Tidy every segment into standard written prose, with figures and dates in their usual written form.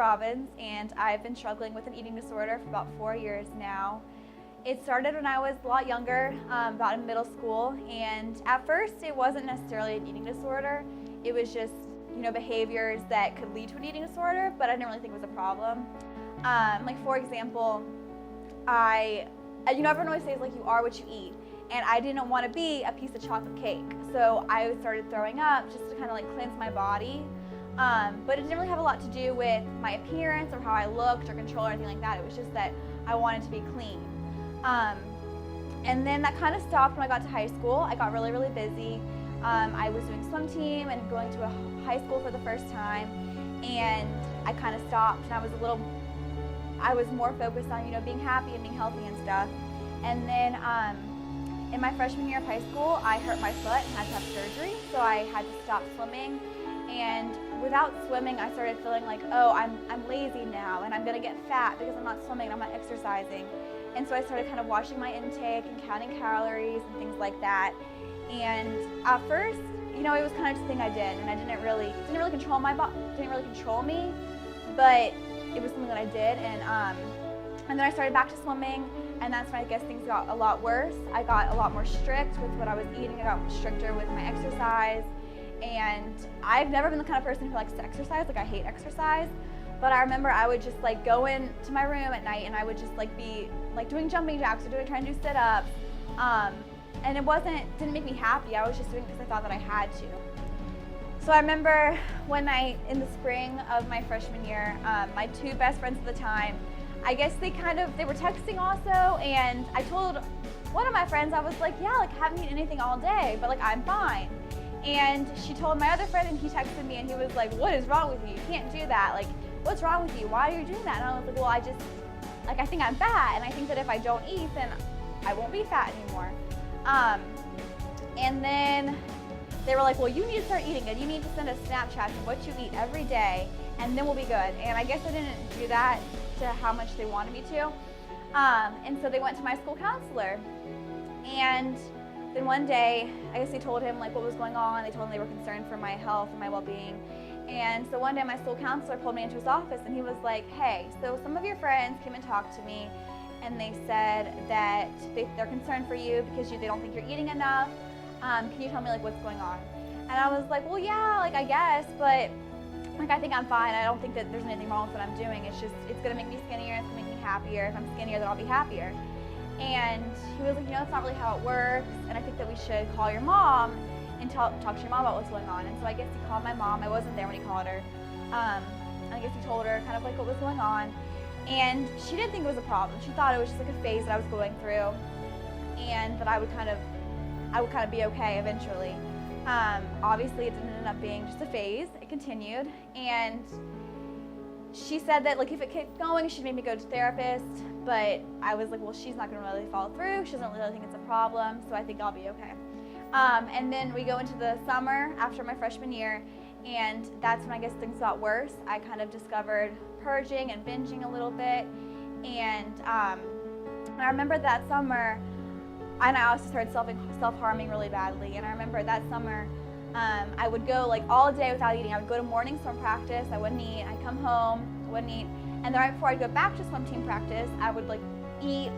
Robbins, and I've been struggling with an eating disorder for about 4 years now. It started when I was a lot younger, about in middle school, and at first it wasn't necessarily an eating disorder. It was just, behaviors that could lead to an eating disorder, but I didn't really think it was a problem. Like for example, everyone always says like you are what you eat, and I didn't want to be a piece of chocolate cake, so I started throwing up just to kind of like cleanse my body. But it didn't really have a lot to do with my appearance or how I looked or control or anything like that. It was just that I wanted to be clean. And then that kind of stopped when I got to high school. I got really, really busy. I was doing swim team and going to a high school for the first time, and I kind of stopped, and I was more focused on, being happy and being healthy and stuff. And then in my freshman year of high school, I hurt my foot and had to have surgery, so I had to stop swimming. And without swimming, I started feeling like, oh, I'm lazy now, and I'm gonna get fat because I'm not swimming and I'm not exercising. And so I started kind of watching my intake and counting calories and things like that. And at first, it was kind of just a thing I did, and I didn't really control my body, didn't really control me, but it was something that I did. And then I started back to swimming, and that's when I guess things got a lot worse. I got a lot more strict with what I was eating. I got stricter with my exercise. And I've never been the kind of person who likes to exercise. Like, I hate exercise, but I remember I would just like go into my room at night, and I would just like be like doing jumping jacks or trying to do sit-ups. And it didn't make me happy. I was just doing it because I thought that I had to. So I remember in the spring of my freshman year, my two best friends at the time, I guess they were texting also, and I told one of my friends, I was like, yeah, like I haven't eaten anything all day, but like I'm fine. And she told my other friend, and he texted me, and he was like, what is wrong with you? You can't do that. Like, what's wrong with you? Why are you doing that? And I was like, well, I think I'm fat, and I think that if I don't eat, then I won't be fat anymore. And then they were like, well, you need to start eating it. You need to send a Snapchat of what you eat every day, and then we'll be good. And I guess I didn't do that to how much they wanted me to. And so they went to my school counselor, and then one day, I guess they told him like what was going on. They told him they were concerned for my health and my well-being. And so one day my school counselor pulled me into his office, and he was like, hey, so some of your friends came and talked to me, and they said that they're concerned for you because they don't think you're eating enough. Can you tell me like what's going on? And I was like, well, yeah, like I guess, but like I think I'm fine. I don't think that there's anything wrong with what I'm doing. It's gonna make me skinnier, it's gonna make me happier. If I'm skinnier, then I'll be happier. And he was like, it's not really how it works, and I think that we should call your mom and talk to your mom about what's going on. And so I guess he called my mom. I wasn't there when he called her. And I guess he told her kind of like what was going on. And she didn't think it was a problem. She thought it was just like a phase that I was going through, and that I would kind of be okay eventually. Obviously it didn't end up being just a phase. It continued, and she said that like if it kept going, she'd make me go to a therapist, but I was like, well, she's not gonna really follow through. She doesn't really think it's a problem, so I think I'll be okay. And then we go into the summer after my freshman year, and that's when I guess things got worse. I kind of discovered purging and binging a little bit, and I remember that summer, and I also started self-harming really badly. And I remember that summer, I would go like all day without eating. I would go to morning swim practice, I wouldn't eat. I'd come home, I wouldn't eat. And then right before I'd go back to swim team practice, I would like eat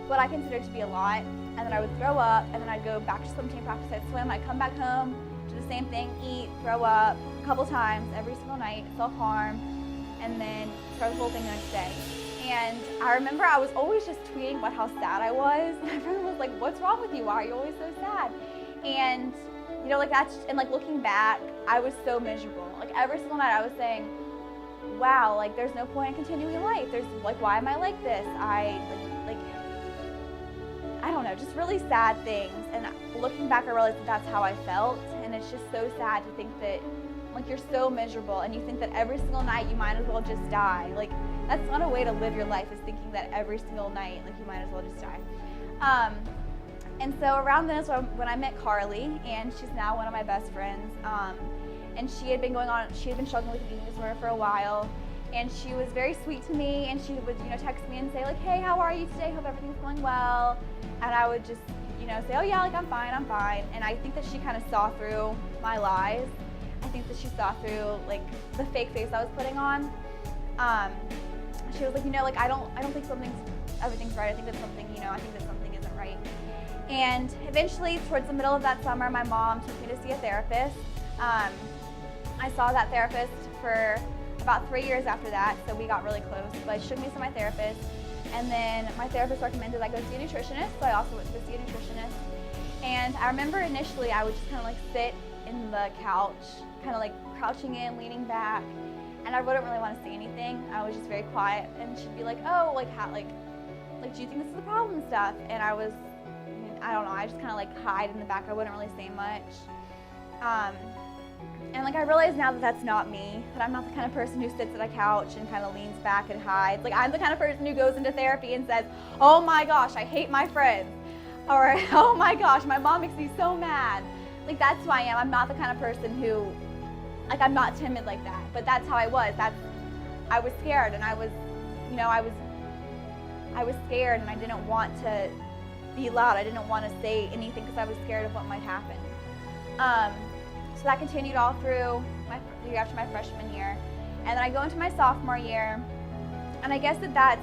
what I considered to be a lot, and then I would throw up, and then I'd go back to swim team practice, I'd swim, I'd come back home, do the same thing, eat, throw up, a couple times every single night, self-harm, and then start the whole thing the next day. And I remember I was always just tweeting about how sad I was, and everyone was like, what's wrong with you? Why are you always so sad? And like that's, and like looking back, I was so miserable. Like every single night I was saying, wow, like there's no point in continuing life. There's like, why am I like this? I don't know, just really sad things. And looking back, I realized that that's how I felt. And it's just so sad to think that like you're so miserable, and you think that every single night you might as well just die. Like that's not a way to live your life, is thinking that every single night like you might as well just die. And so around then is when I met Carly, and she's now one of my best friends. And she had been struggling with an eating disorder for a while, and she was very sweet to me, and she would text me and say like, hey, how are you today? Hope everything's going well. And I would just say, oh yeah, like I'm fine. And I think that she kind of saw through my lies. I think that she saw through like the fake face I was putting on. She was like, like, I don't think everything's right. I think that something, I think that something isn't right. And eventually, towards the middle of that summer, my mom took me to see a therapist. I saw that therapist for about 3 years after that, so we got really close. But she took me to my therapist, and then my therapist recommended I go see a nutritionist, so I also went to go see a nutritionist. And I remember initially I would just kind of like sit in the couch, kind of like crouching in, leaning back, and I wouldn't really want to say anything. I was just very quiet, and she'd be like, "Oh, like how, like do you think this is a problem and stuff?" And I don't know, I just kind of like hide in the back. I wouldn't really say much. And like I realize now that that's not me, that I'm not the kind of person who sits at a couch and kind of leans back and hides. Like I'm the kind of person who goes into therapy and says, "Oh my gosh, I hate my friends," or "Oh my gosh, my mom makes me so mad." Like that's who I am. I'm not the kind of person who, like I'm not timid like that, but that's how I was. I was scared, and I was scared, and I didn't want to be loud. I didn't want to say anything because I was scared of what might happen. So that continued all through the year after my freshman year. And then I go into my sophomore year, and I guess that's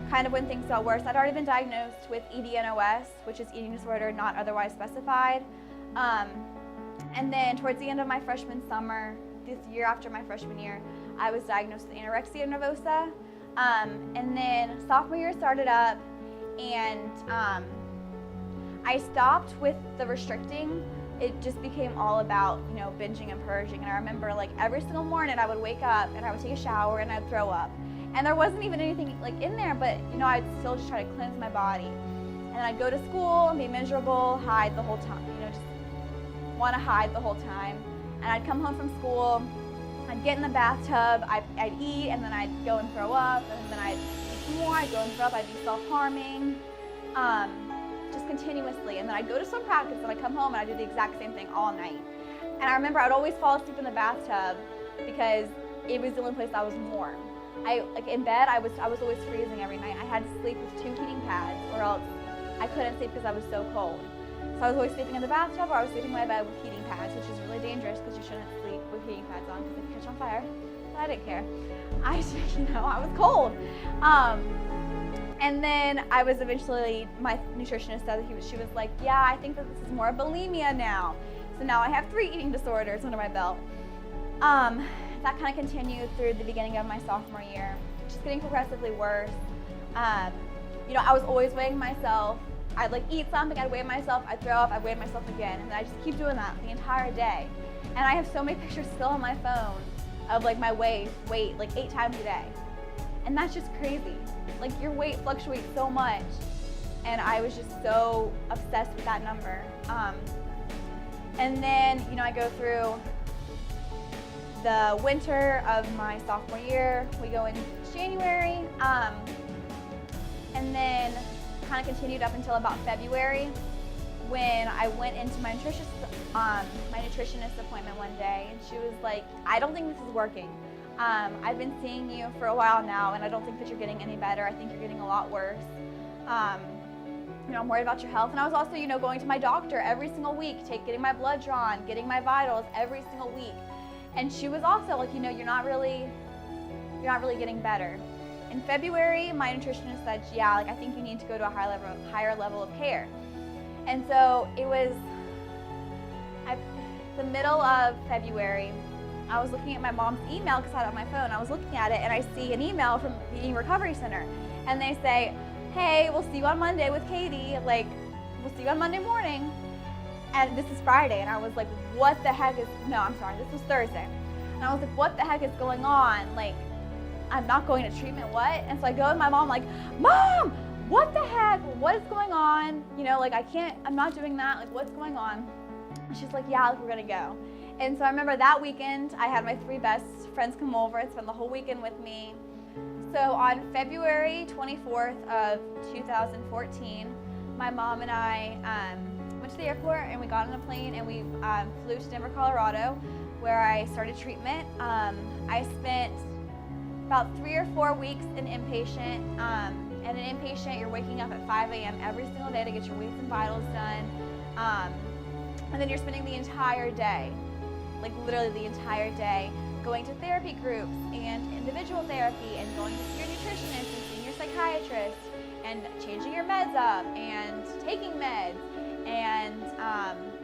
kind of when things got worse. I'd already been diagnosed with EDNOS, which is eating disorder not otherwise specified. And then towards the end of my freshman summer, this year after my freshman year, I was diagnosed with anorexia nervosa. And then sophomore year started up, and I stopped with the restricting. It just became all about, binging and purging. And I remember like every single morning I would wake up and I would take a shower and I'd throw up. And there wasn't even anything like in there, but I'd still just try to cleanse my body. And then I'd go to school and be miserable, hide the whole time, just want to hide the whole time. And I'd come home from school, I'd get in the bathtub, I'd eat, and then I'd go and throw up, and then I'd eat more, I'd go and throw up, I'd be self-harming. Just continuously. And then I'd go to swim practice and I'd come home and I'd do the exact same thing all night. And I remember I'd always fall asleep in the bathtub because it was the only place I was warm. In bed, I was always freezing every night. I had to sleep with 2 heating pads, or else I couldn't sleep because I was so cold. So I was always sleeping in the bathtub, or I was sleeping in my bed with heating pads, which is really dangerous because you shouldn't sleep with heating pads on because they catch on fire. But I didn't care. I was cold. And then I was eventually, my nutritionist said that she was like, "Yeah, I think that this is more bulimia now." So now I have 3 eating disorders under my belt. That kind of continued through the beginning of my sophomore year, just getting progressively worse. I was always weighing myself. I'd like eat something, I'd weigh myself, I'd throw up, I'd weigh myself again, and then I just keep doing that the entire day. And I have so many pictures still on my phone of like my weight like 8 times a day. And that's just crazy. Like your weight fluctuates so much. And I was just so obsessed with that number. And then, I go through the winter of my sophomore year. We go in January. And then kind of continued up until about February when I went into my nutritionist appointment one day. And she was like, "I don't think this is working. I've been seeing you for a while now, and I don't think that you're getting any better. I think you're getting a lot worse. I'm worried about your health." And I was also, going to my doctor every single week, getting my blood drawn, getting my vitals every single week. And she was also like, you're not really getting better. In February, my nutritionist said, "Yeah, I think you need to go to a higher level of care." And so it was the middle of February. I was looking at my mom's email because I had it on my phone. I was looking at it and I see an email from the Eating Recovery Center. And they say, "Hey, we'll see you on Monday with Katie. We'll see you on Monday morning." And this is Friday. And I was like, what the heck is, no, I'm sorry, this was Thursday. And I was like, what the heck is going on? I'm not going to treatment, what? And so I go to my mom like, "Mom, what the heck? What is going on? I'm not doing that. What's going on?" And she's like, "Yeah, we're going to go." And so I remember that weekend, I had my 3 best friends come over and spend the whole weekend with me. So on February 24th of 2014, my mom and I went to the airport and we got on a plane and we flew to Denver, Colorado, where I started treatment. I spent about 3 or 4 weeks in inpatient. And in inpatient, you're waking up at 5 a.m. every single day to get your weights and vitals done. And then you're spending the entire day, literally the entire day, going to therapy groups and individual therapy and going to see your nutritionist and seeing your psychiatrist and changing your meds up and taking meds and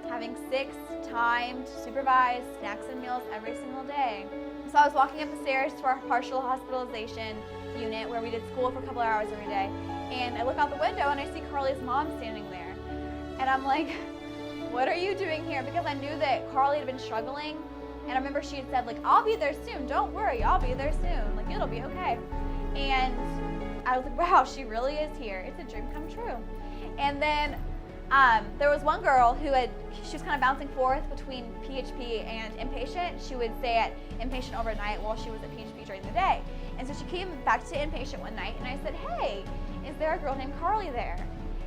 having 6 timed supervised snacks and meals every single day. So I was walking up the stairs to our partial hospitalization unit where we did school for a couple hours every day, and I look out the window and I see Carly's mom standing there, and I'm like, what are you doing here? Because I knew that Carly had been struggling, and I remember she had said, like, I'll be there soon, don't worry, I'll be there soon, like, it'll be okay. And I was like, wow, she really is here. It's a dream come true. And then there was one girl who she was kind of bouncing forth between PHP and inpatient. She would stay at inpatient overnight while she was at PHP during the day. And so she came back to inpatient one night, and I said, hey, is there a girl named Carly there?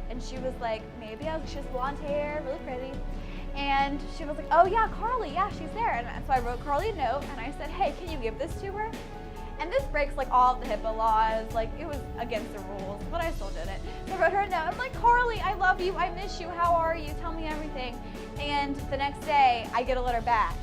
And she was like, maybe. She has blonde hair, really pretty. And she was like, oh yeah, Carly, yeah, she's there. And so I wrote Carly a note, and I said, hey, can you give this to her? And this breaks like all of the HIPAA laws, like it was against the rules, but I still did it. So I wrote her a note. I'm like, Carly, I love you, I miss you, how are you? Tell me everything. And the next day, I get a letter back.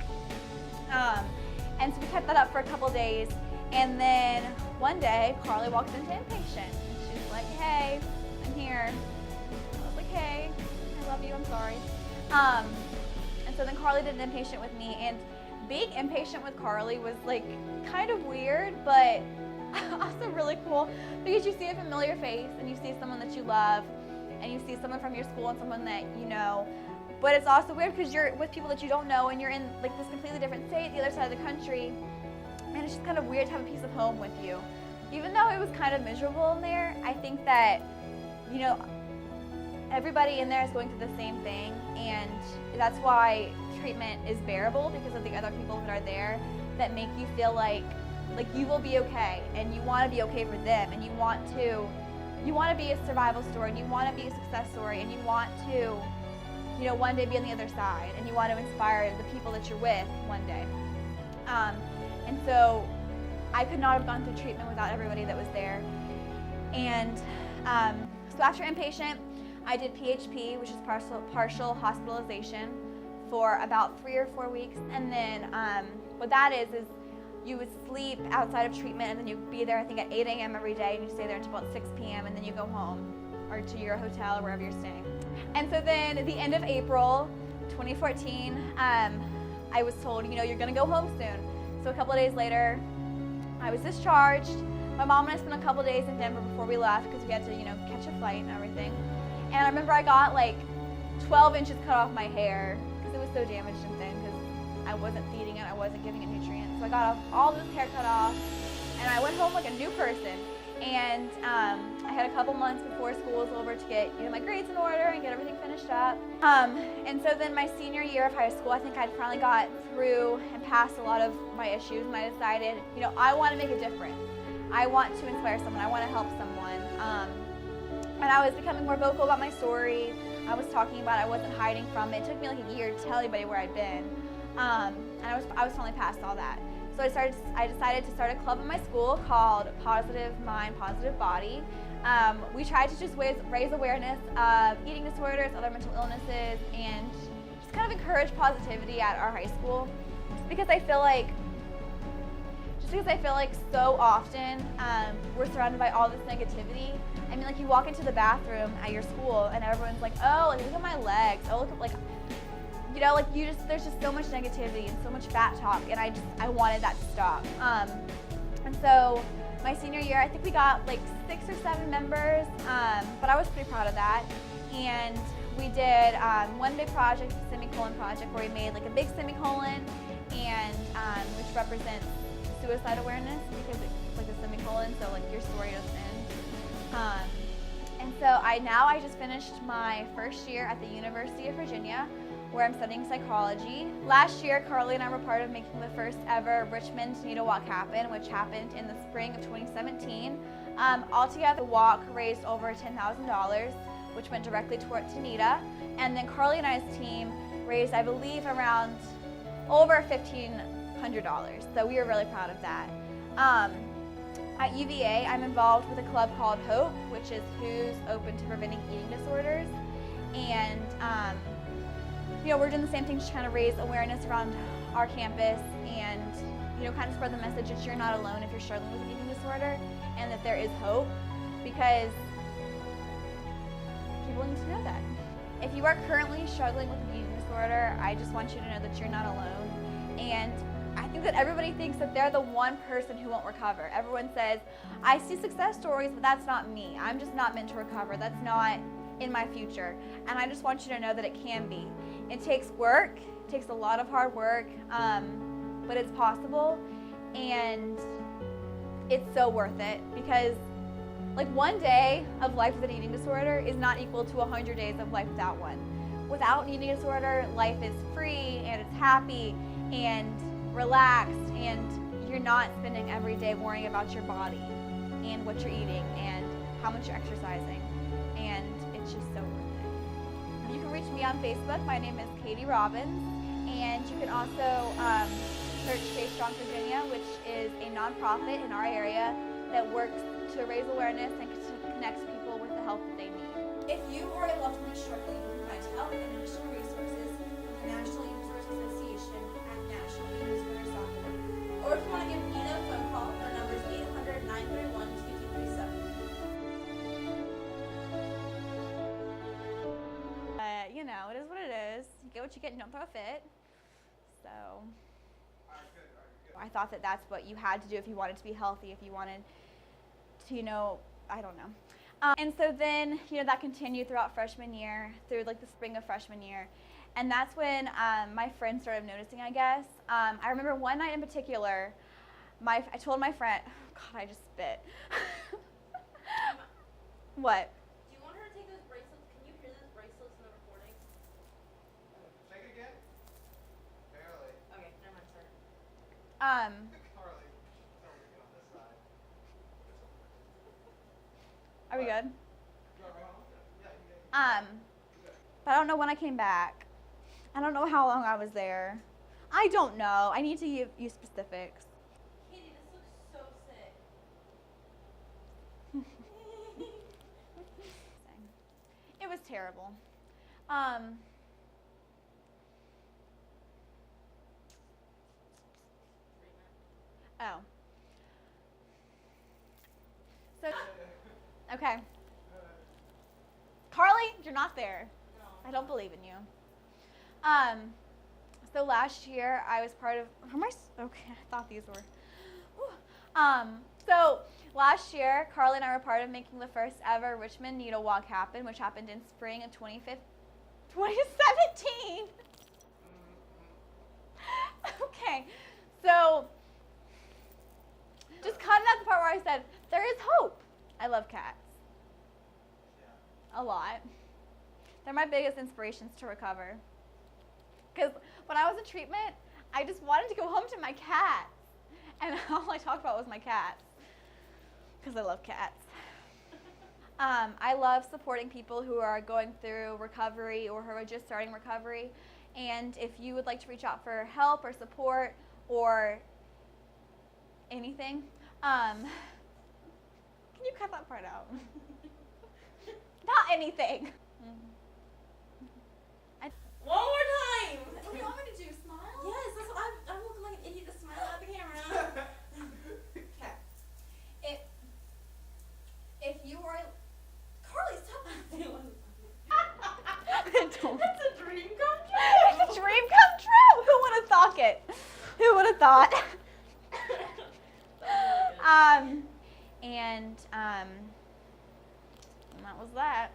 And so we kept that up for a couple days. And then one day, Carly walks into inpatient. And she's like, hey, I'm here. I was like, hey, I love you, I'm sorry. And so then Carly did an inpatient with me, and being inpatient with Carly was like kind of weird, but also really cool because you see a familiar face and you see someone that you love and you see someone from your school and someone that you know. But it's also weird because you're with people that you don't know and you're in like this completely different state, the other side of the country, and it's just kind of weird to have a piece of home with you. Even though it was kind of miserable in there, I think that, you know, everybody in there is going through the same thing, and that's why treatment is bearable, because of the other people that are there that make you feel like you will be okay, and you want to be okay for them, and you want to be a survival story, and you want to be a success story, and you want to, you know, one day be on the other side, and you want to inspire the people that you're with one day. And so I could not have gone through treatment without everybody that was there. And so after inpatient, I did PHP, which is partial hospitalization, for about 3 or 4 weeks. And then what that is you would sleep outside of treatment, and then you'd be there, I think, at 8 a.m. every day, and you stay there until about 6 p.m., and then you go home or to your hotel or wherever you're staying. And so then at the end of April 2014, I was told, you know, you're going to go home soon. So a couple of days later, I was discharged. My mom and I spent a couple of days in Denver before we left because we had to, you know, catch a flight and everything. And I remember I got like 12 inches cut off my hair because it was so damaged and thin because I wasn't feeding it, I wasn't giving it nutrients. So I got all this hair cut off, and I went home like a new person. And I had a couple months before school was over to get, you know, my grades in order and get everything finished up. And so then my senior year of high school, I think I'd finally got through and passed a lot of my issues, and I decided, you know, I want to make a difference. I want to inspire someone. I want to help someone. And I was becoming more vocal about my story. I was talking about it. I wasn't hiding from it. It took me like a year to tell anybody where I'd been. And I was finally past all that. So I decided to start a club in my school called Positive Mind, Positive Body. We tried to just raise awareness of eating disorders, other mental illnesses, and just kind of encourage positivity at our high school. Just because I feel like so often we're surrounded by all this negativity. I mean, like, you walk into the bathroom at your school and everyone's like, oh, like, look at my legs. Oh, look at, like, you know, like, there's just so much negativity and so much fat talk, and I wanted that to stop. And so my senior year, I think we got like 6 or 7 members, but I was pretty proud of that. And we did one big project, the semicolon project, where we made like a big semicolon, and which represents suicide awareness, because it's like a semicolon, so like your story doesn't end. And so I just finished my first year at the University of Virginia, where I'm studying psychology. Last year, Carly and I were part of making the first ever Richmond Need a Walk happen, which happened in the spring of 2017. Altogether, the walk raised over $10,000, which went directly toward NIDA. And then Carly and I's team raised, I believe, around over $1,500. So we were really proud of that. At UVA, I'm involved with a club called HOPE, which is Who's Open to Preventing Eating Disorders. And you know, we're doing the same thing, just trying to raise awareness around our campus and kind of spread the message that you're not alone if you're struggling with an eating disorder, and that there is hope, because people need to know that. If you are currently struggling with an eating disorder, I just want you to know that you're not alone. And I think that everybody thinks that they're the one person who won't recover. Everyone says, I see success stories, but that's not me. I'm just not meant to recover. That's not in my future. And I just want you to know that it can be. It takes work. It takes a lot of hard work, but it's possible. And it's so worth it, because like one day of life with an eating disorder is not equal to 100 days of life without one. Without an eating disorder, life is free and it's happy and relaxed, and you're not spending every day worrying about your body and what you're eating and how much you're exercising, and it's just so worth it. You can reach me on Facebook. My name is Katie Robbins, and you can also search Stay Strong Virginia, which is a nonprofit in our area that works to raise awareness and connects people with the help that they need. If you or a loved one is struggling, you can find help and additional resources from the National Eating Disorders Association at nationaleatingdisorders.org. Or if you want to give Nina a phone call, her number is 800-931-2237. It is what it is. You get what you get and don't throw a fit. So I thought that that's what you had to do if you wanted to be healthy, if you wanted to, I don't know. And so then, that continued throughout freshman year, through like the spring of freshman year. And that's when my friends started noticing, I guess. I remember one night in particular, I told my friend, God, I just spit. What? Do you want her to take those bracelets? Can you hear those bracelets in the recording? Say it again? Barely. Okay, never mind, sorry. Carly, tell me to get on this side. Are we good? Yeah, But I don't know when I came back. I don't know how long I was there. I don't know. I need to give you specifics. Katie, this looks so sick. It was terrible. Oh. So, okay. Carly, you're not there. No. I don't believe in you. So last year I was part of, okay, I thought these were, so last year Carly and I were part of making the first ever Richmond Needle Walk happen, which happened in spring of 2017. Okay, so just cutting out the part where I said, there is hope. I love cats. A lot. They're my biggest inspirations to recover. Because when I was in treatment, I just wanted to go home to my cats. And all I talked about was my cats. Because I love cats. I love supporting people who are going through recovery or who are just starting recovery. And if you would like to reach out for help or support or anything, can you cut that part out? Not anything. One more time! What do you want me to do? Smile? Yes, that's what I'm looking like an idiot to smile at the camera. Okay. If you were Carly, stop laughing. Don't. That's a dream come true. It's a dream come true. Who would have thought it? Who would have thought? And that was that.